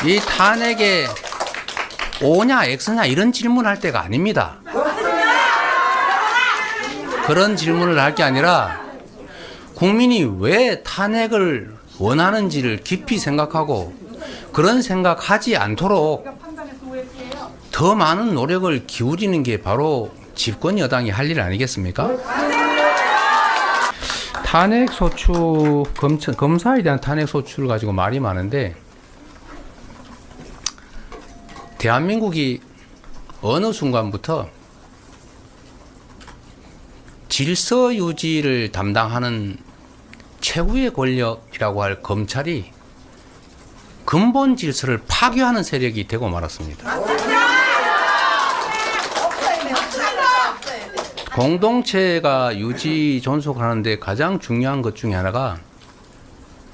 이 탄핵에 O냐 X냐 이런 질문할 때가 아닙니다. 그런 질문을 할 게 아니라 국민이 왜 탄핵을 원하는지를 깊이 생각하고 그런 생각하지 않도록 더 많은 노력을 기울이는 게 바로 집권 여당이 할 일 아니겠습니까? 탄핵 소추, 검사에 대한 탄핵 소추를 가지고 말이 많은데 대한민국이 어느 순간부터 질서 유지를 담당하는 최후의 권력이라고 할 검찰이 근본 질서를 파괴하는 세력이 되고 말았습니다. 공동체가 유지 존속하는데 가장 중요한 것 중에 하나가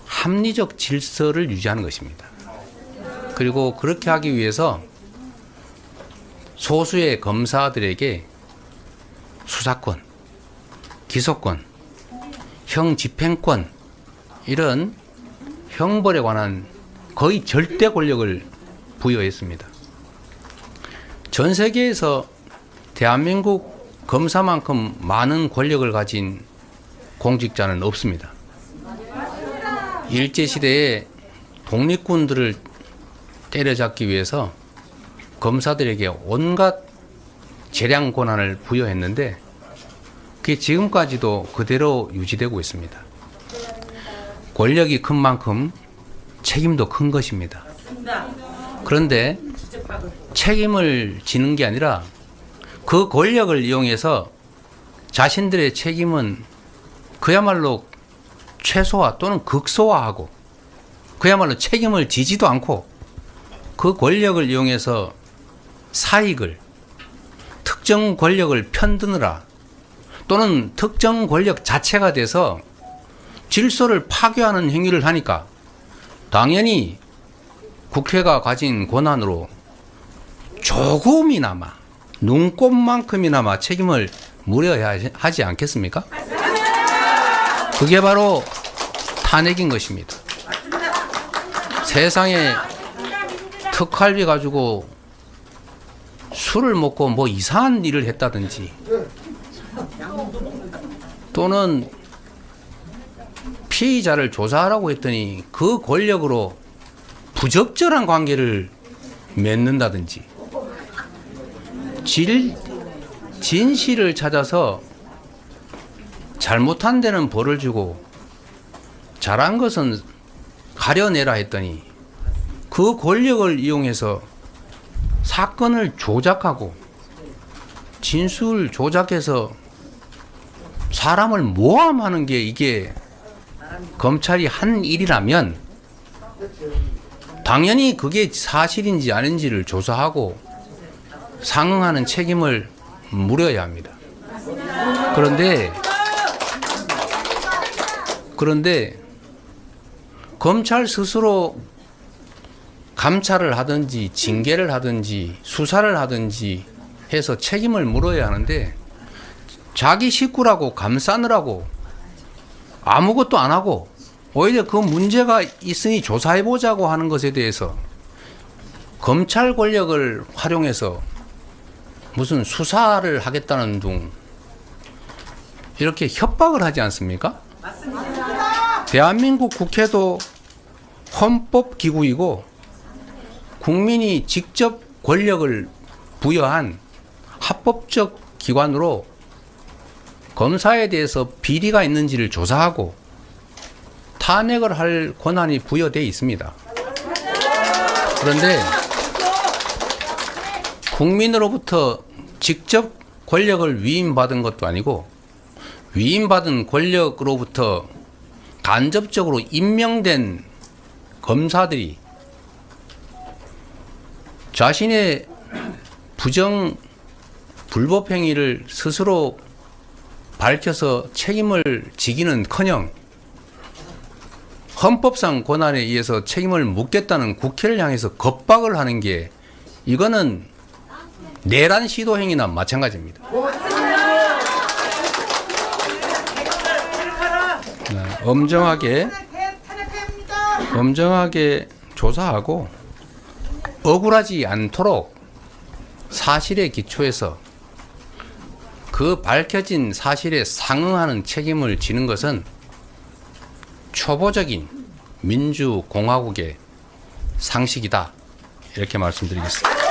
합리적 질서를 유지하는 것입니다. 그리고 그렇게 하기 위해서 소수의 검사들에게 수사권, 기소권, 형집행권 이런 형벌에 관한 거의 절대 권력을 부여했습니다. 전 세계에서 대한민국 검사만큼 많은 권력을 가진 공직자는 없습니다. 일제시대에 독립군들을 때려잡기 위해서 검사들에게 온갖 재량 권한을 부여했는데 그게 지금까지도 그대로 유지되고 있습니다. 권력이 큰 만큼 책임도 큰 것입니다. 그런데 책임을 지는 게 아니라 그 권력을 이용해서 자신들의 책임은 그야말로 최소화 또는 극소화하고 그야말로 책임을 지지도 않고 그 권력을 이용해서 사익을, 특정 권력을 편드느라 또는 특정 권력 자체가 돼서 질서를 파괴하는 행위를 하니까 당연히 국회가 가진 권한으로 조금이나마 눈꼽만큼이나마 책임을 물어야 하지 않겠습니까? 그게 바로 탄핵인 것입니다. 세상에 특활비 가지고 술을 먹고 뭐 이상한 일을 했다든지 또는 피의자를 조사하라고 했더니 그 권력으로 부적절한 관계를 맺는다든지 진실을 찾아서 잘못한 데는 벌을 주고 잘한 것은 가려내라 했더니 그 권력을 이용해서 사건을 조작하고 진술 조작해서 사람을 모함하는 게 이게 검찰이 한 일이라면 당연히 그게 사실인지 아닌지를 조사하고 상응하는 책임을 물어야 합니다. 그런데 검찰 스스로 감찰을 하든지 징계를 하든지 수사를 하든지 해서 책임을 물어야 하는데 자기 식구라고 감싸느라고 아무것도 안 하고 오히려 그 문제가 있으니 조사해보자고 하는 것에 대해서 검찰 권력을 활용해서 무슨 수사를 하겠다는 둥 이렇게 협박을 하지 않습니까? 맞습니다. 대한민국 국회도 헌법기구이고 국민이 직접 권력을 부여한 합법적 기관으로 검사에 대해서 비리가 있는지를 조사하고 탄핵을 할 권한이 부여되어 있습니다. 그런데 국민으로부터 직접 권력을 위임받은 것도 아니고 위임받은 권력으로부터 간접적으로 임명된 검사들이 자신의 불법 행위를 스스로 밝혀서 책임을 지기는커녕 헌법상 권한에 의해서 책임을 묻겠다는 국회를 향해서 겁박을 하는 게 이거는 내란 시도 행위나 마찬가지입니다. 엄정하게 조사하고 억울하지 않도록 사실에 기초해서 그 밝혀진 사실에 상응하는 책임을 지는 것은 초보적인 민주공화국의 상식이다. 이렇게 말씀드리겠습니다.